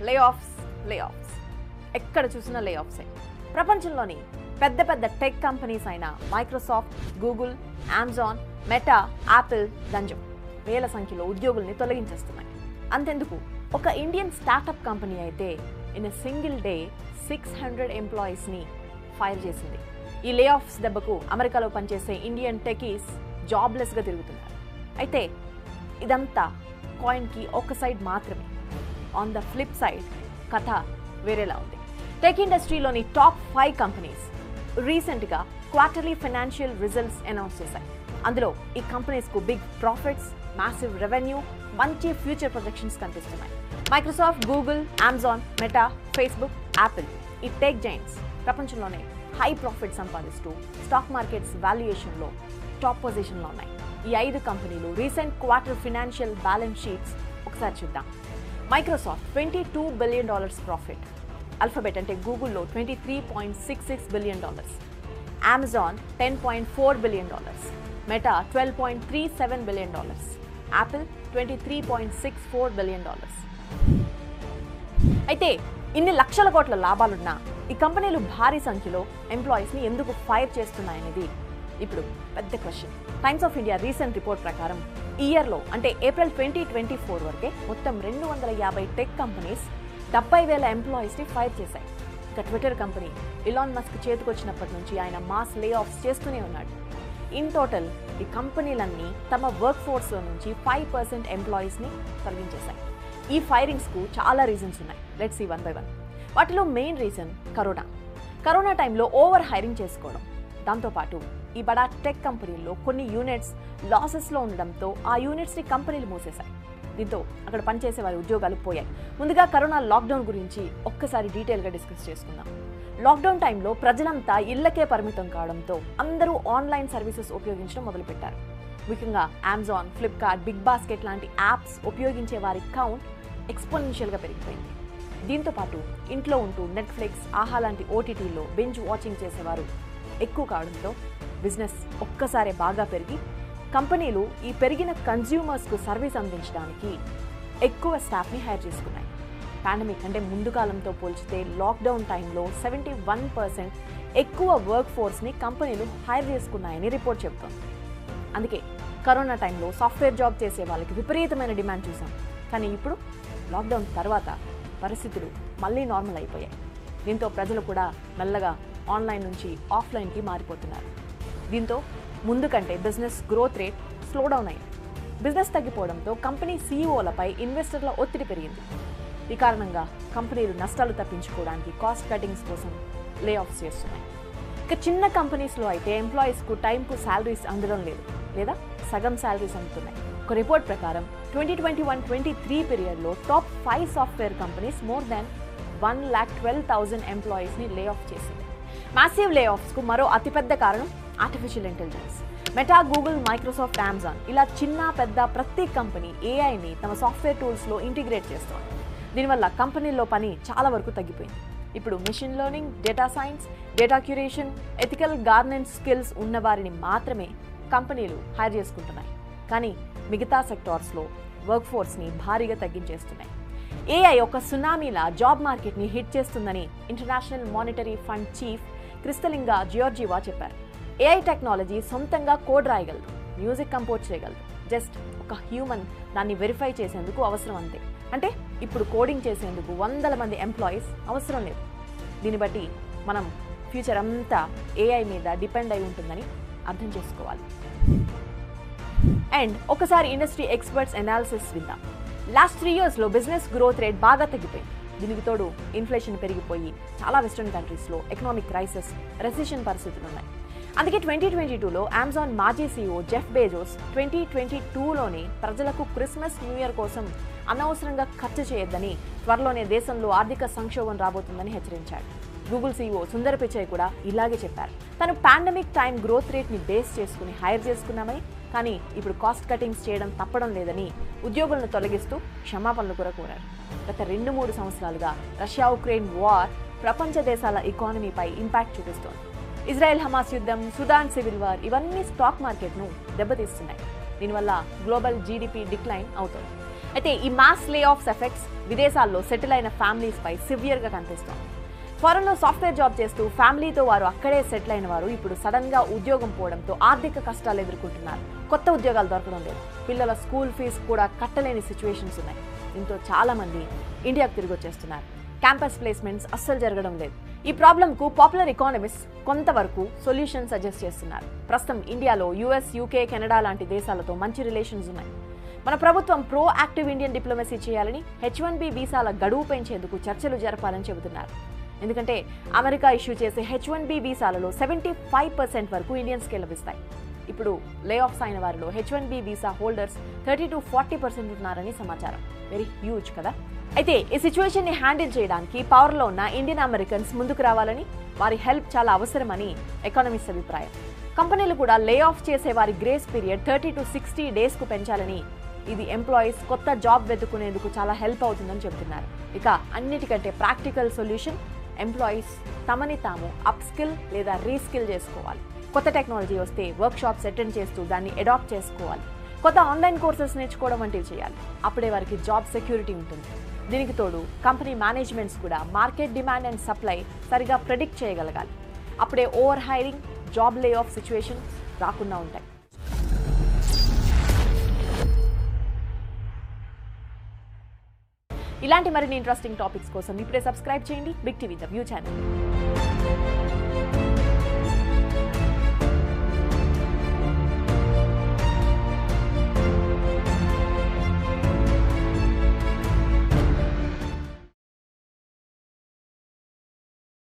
లే ఆఫ్స్ ఎక్కడ చూసినా లే ఆఫ్సే. ప్రపంచంలోని పెద్ద పెద్ద టెక్ కంపెనీస్ అయిన Microsoft, Google, Amazon, Meta, Apple దంజం వేల సంఖ్యలో ఉద్యోగుల్ని తొలగించేస్తున్నాయి. అంతెందుకు, ఒక ఇండియన్ స్టార్టప్ కంపెనీ అయితే ఇన్ ఎ సింగిల్ డే 600 ఎంప్లాయీస్ని ఫైర్ చేసింది. ఈ లే ఆఫ్స్ దెబ్బకు అమెరికాలో పనిచేసే ఇండియన్ టెకీస్ జాబ్లెస్గా తిరుగుతున్నారు. అయితే ఇదంతా కాయిన్కి ఒక సైడ్ మాత్రమే. ఆన్ ద ఫ్లిప్ సైడ్ కథ వేరేలా ఉంది. టెక్ ఇండస్ట్రీలోని టాప్ 5 కంపెనీస్ రీసెంట్గా క్వార్టర్లీ ఫైనాన్షియల్ రిజల్ట్స్ అనౌన్స్ చేశాయి. అందులో ఈ కంపెనీస్కు బిగ్ ప్రాఫిట్స్, మ్యాసివ్ రెవెన్యూ, మంచి ఫ్యూచర్ ప్రొజెక్షన్స్ కనిపిస్తున్నాయి. Microsoft, Google, Amazon, Meta, Facebook, Apple ఈ టెక్ జైంట్స్ ప్రపంచంలోనే హై ప్రాఫిట్ సంపాదిస్తూ స్టాక్ మార్కెట్స్ వాల్యుయేషన్లో టాప్ పొజిషన్లో ఉన్నాయి. ఈ 5 కంపెనీలు recent quarter financial balance sheets ఒకసారి చూద్దాం. మైక్రోసాఫ్ట్ $22 బిలియన్ ప్రాఫిట్, అల్ఫాబెట్ అంటే గూగుల్లో $23.66 billion, Amazon $10.4 billion, meta $12.37 billion, Apple $23.64 billion. అయితే ఇన్ని లక్షల కోట్ల లాభాలున్నా ఈ కంపెనీలు భారీ సంఖ్యలో ఎంప్లాయీస్ని ఎందుకు ఫైర్ చేస్తున్నాయనేది ఇప్పుడు పెద్ద question. Times of India recent report ప్రకారం ఈ ఇయర్లో అంటే ఏప్రిల్ 2024 వరకే మొత్తం 250 టెక్ కంపెనీస్ 70,000 ఎంప్లాయీస్ని ఫైర్ చేశాయి. ఇక ట్విట్టర్ కంపెనీ ఇలాన్ మస్క్ చేతికొచ్చినప్పటి నుంచి ఆయన మాస్ లే ఆఫ్స్ చేస్తూనే ఉన్నాడు. ఇన్ టోటల్ ఈ కంపెనీలన్నీ తమ వర్క్ ఫోర్స్లో నుంచి 5% ఎంప్లాయీస్ని తొలగించేశాయి. ఈ ఫైరింగ్స్కు చాలా రీజన్స్ ఉన్నాయి. Let's see one by one. వాటిలో మెయిన్ రీజన్ కరోనా టైంలో ఓవర్ హైరింగ్ చేసుకోవడం. దాంతోపాటు ఈ బడా టెక్ కంపెనీల్లో కొన్ని యూనిట్స్ లాసెస్లో ఉండడంతో ఆ యూనిట్స్ని కంపెనీలు మూసేశాయి. దీంతో అక్కడ పనిచేసే వారి ఉద్యోగాలు పోయాయి. ముందుగా కరోనా లాక్డౌన్ గురించి ఒక్కసారి డీటెయిల్గా డిస్కస్ చేసుకుందాం. లాక్డౌన్ టైంలో ప్రజలంతా ఇళ్లకే పరిమితం కావడంతో అందరూ ఆన్లైన్ సర్వీసెస్ ఉపయోగించడం మొదలుపెట్టారు. ముఖ్యంగా అమెజాన్, ఫ్లిప్కార్ట్, బిగ్ బాస్కెట్ లాంటి యాప్స్ ఉపయోగించే వారి కౌంట్ ఎక్స్పోనెన్షియల్గా పెరిగిపోయింది. దీంతోపాటు ఇంట్లో ఉంటూ నెట్ఫ్లిక్స్, ఆహా లాంటి ఓటీటీలో బింజ్ వాచింగ్ చేసేవారు ఎక్కువ కావడంతో బిజినెస్ ఒక్కసారే బాగా పెరిగి కంపెనీలు ఈ పెరిగిన కన్జ్యూమర్స్కు సర్వీస్ అందించడానికి ఎక్కువ స్టాఫ్ని హైర్ చేసుకున్నాయి. పాండమిక్ అంటే ముందు కాలంతో పోల్చితే లాక్డౌన్ టైంలో 71% ఎక్కువ వర్క్ ఫోర్స్ని కంపెనీలు హైర్ చేసుకున్నాయని రిపోర్ట్ చెబుతోంది. అందుకే కరోనా టైంలో సాఫ్ట్వేర్ జాబ్ చేసే వాళ్ళకి విపరీతమైన డిమాండ్ చూసాం. కానీ ఇప్పుడు లాక్డౌన్ తర్వాత పరిస్థితులు మళ్ళీ నార్మల్ అయిపోయాయి. దీంతో ప్రజలు కూడా మెల్లగా ఆన్లైన్ నుంచి ఆఫ్లైన్కి మారిపోతున్నారు. దీంతో ముందు కంటే business growth rate slow down అయింది. బిజినెస్ తగ్గిపోవడంతో కంపెనీ సీఈఓలపై ఇన్వెస్టర్ల ఒత్తిడి పెరిగింది. ఈ కారణంగా కంపెనీలు నష్టాలు తప్పించుకోవడానికి కాస్ట్ కటింగ్స్ కోసం లే ఆఫ్స్ చేస్తున్నాయి. ఇక చిన్న కంపెనీస్లో అయితే ఎంప్లాయీస్కు టైంకు శాలరీస్ అందడం లేదు, లేదా సగం శాలరీస్ అందుతున్నాయి. ఒక రిపోర్ట్ ప్రకారం 2021-23 పీరియడ్లో top 5 software companies more than 1,12,000 ఎంప్లాయీస్ని లే ఆఫ్ చేసింది. మ్యాసివ్ లే ఆఫ్స్కు మరో అతిపెద్ద కారణం artificial intelligence. Meta, Google, Microsoft, Amazon ఇలా చిన్న పెద్ద ప్రతి కంపెనీ ఏఐని తమ సాఫ్ట్వేర్ టూల్స్లో ఇంటిగ్రేట్ చేస్తోంది. దీనివల్ల కంపెనీల్లో పని చాలా వరకు తగ్గిపోయింది. ఇప్పుడు machine learning, data science, data curation, ethical governance skills ఉన్న వారిని మాత్రమే కంపెనీలు హైర్ చేసుకుంటున్నాయి. కానీ మిగతా సెక్టార్స్లో వర్క్ ఫోర్స్ని భారీగా తగ్గించేస్తున్నాయి. ఏఐ ఒక సునామీలా జాబ్ మార్కెట్ని హిట్ చేస్తుందని ఇంటర్నేషనల్ మానిటరీ ఫండ్ చీఫ్ క్రిస్టలింగా జియోర్జివా చెప్పారు. ఏఐ టెక్నాలజీ సొంతంగా కోడ్ రాయగలదు, మ్యూజిక్ కంపోజ్ చేయగలదు. జస్ట్ ఒక హ్యూమన్ దాన్ని వెరిఫై చేసేందుకు అవసరం అంతే. అంటే ఇప్పుడు కోడింగ్ చేసేందుకు 100 మంది ఎంప్లాయీస్ అవసరం లేదు. దీన్ని బట్టి మనం ఫ్యూచర్ అంతా ఏఐ మీద డిపెండ్ అయి ఉంటుందని అర్థం చేసుకోవాలి. అండ్ ఒకసారి ఇండస్ట్రీ ఎక్స్పర్ట్స్ అనాలిసిస్ విందాం. లాస్ట్ 3 yearsలో బిజినెస్ గ్రోత్ రేట్ బాగా తగ్గిపోయింది. దీనికి తోడు ఇన్ఫ్లేషన్ పెరిగిపోయి చాలా వెస్టర్న్ కంట్రీస్లో ఎకనామిక్ క్రైసిస్, రెసిషన్ పరిస్థితులు ఉన్నాయి. అందుకే 2022లో అమెజాన్ మాజీ సీఈఓ జెఫ్ బెజోస్ 2022లోనే ప్రజలకు క్రిస్మస్, న్యూ ఇయర్ కోసం అనవసరంగా ఖర్చు చేయొద్దని, త్వరలోనే దేశంలో ఆర్థిక సంక్షోభం రాబోతుందని హెచ్చరించాడు. గూగుల్ సీఈఓ సుందర్ పిచాయ్ కూడా ఇలాగే చెప్పారు. తను పాండమిక్ టైం గ్రోత్ రేట్ని బేస్ చేసుకుని హైర్ చేసుకున్నామని, కానీ ఇప్పుడు కాస్ట్ కటింగ్స్ చేయడం తప్పడం లేదని ఉద్యోగులను తొలగిస్తూ క్షమాపణలు కూడా కోరారు. గత 2-3 సంవత్సరాలుగా రష్యా ఉక్రెయిన్ వార్ ప్రపంచ దేశాల ఎకానమీపై ఇంపాక్ట్ చూపిస్తోంది. ఇజ్రాయెల్ హమాస్ యుద్ధం, సుదాన్ సివిల్ వార్ ఇవన్నీ స్టాక్ మార్కెట్ను దెబ్బతీస్తున్నాయి. దీనివల్ల గ్లోబల్ జీడిపి డిక్లైన్ అవుతోంది. అయితే ఈ మాస్ లే ఆఫ్స్ ఎఫెక్ట్స్ విదేశాల్లో సెటిల్ అయిన ఫ్యామిలీస్ పై సివియర్ గా కనిపిస్తోంది. ఫారెన్ లో సాఫ్ట్వేర్ జాబ్ చేస్తూ ఫ్యామిలీతో వారు అక్కడే సెటిల్ అయిన వారు ఇప్పుడు సడన్ గా ఉద్యోగం పోవడంతో ఆర్థిక కష్టాలు ఎదుర్కొంటున్నారు. కొత్త ఉద్యోగాలు దొరకడం లేదు, పిల్లల స్కూల్ ఫీజు కూడా కట్టలేని సిచ్యువేషన్స్ ఉన్నాయి. దీంతో చాలా మంది ఇండియాకు తిరిగి వచ్చేస్తున్నారు. క్యాంపస్ ప్లేస్మెంట్స్ అస్సలు జరగడం లేదు. ఈ ప్రాబ్లం కు పాపులర్ ఎకానమిస్ట్ కొంతవరకు సొల్యూషన్ సజెస్ట్ చేస్తున్నారు. ప్రస్తుతం ఇండియాలో యుఎస్, యూకే, కెనడా లాంటి దేశాలతో మంచి రిలేషన్స్ ఉన్నాయి. మన ప్రభుత్వం ప్రో యాక్టివ్ ఇండియన్ డిప్లొమసీ చేయాలని, H1B వీసాల గడువు పెంచేందుకు చర్చలు జరపాలని చెబుతున్నారు. ఎందుకంటే అమెరికా ఇష్యూ చేసే H1B వీసాలలో 75% వరకు ఇండియన్స్కే లభిస్తాయి. ఇప్పుడు లే ఆఫ్స్ అయిన వారిలో H1B వీసా హోల్డర్స్ 30-40% ఉన్నారని సమాచారం. వెరీ హ్యూజ్ కదా. అయితే ఈ సిచ్యువేషన్ ని హ్యాండిల్ చేయడానికి పవర్ లో ఉన్న ఇండియన్ అమెరికన్స్ ముందుకు రావాలని, వారి హెల్ప్ చాలా అవసరమని ఎకానమిస్ట్ అభిప్రాయం. కంపెనీలు కూడా లే ఆఫ్ చేసే వారి గ్రేస్ పీరియడ్ 30-60 days కు పెంచాలని, ఇది ఎంప్లాయీస్ కొత్త జాబ్ వెతుకునేందుకు చాలా హెల్ప్ అవుతుందని చెబుతున్నారు. ఇక అన్నిటికంటే ప్రాక్టికల్ సొల్యూషన్, ఎంప్లాయీస్ తమని తాము అప్ స్కిల్ లేదా రీస్కిల్ చేసుకోవాలి. కొత్త టెక్నాలజీ వస్తే వర్క్ షాప్స్ అటెండ్ చేస్తూ దాన్ని అడాప్ట్ చేసుకోవాలి. కొత్త ఆన్లైన్ కోర్సెస్ నేర్చుకోవడం వంటివి చేయాలి. అప్పుడే వారికి జాబ్ సెక్యూరిటీ ఉంటుంది. దీనికి తోడు కంపెనీ మేనేజ్మెంట్స్ కూడా మార్కెట్ డిమాండ్ అండ్ సప్లై సరిగా ప్రెడిక్ట్ చేయగలగాలి. అప్పుడే over hiring, job lay off situation రాకుండా ఉంటాయి. ఇలాంటి మరిన్ని ఇంట్రెస్టింగ్ టాపిక్స్ కోసం ఇప్పుడే సబ్స్క్రైబ్ చేయండి Big TV the view channel.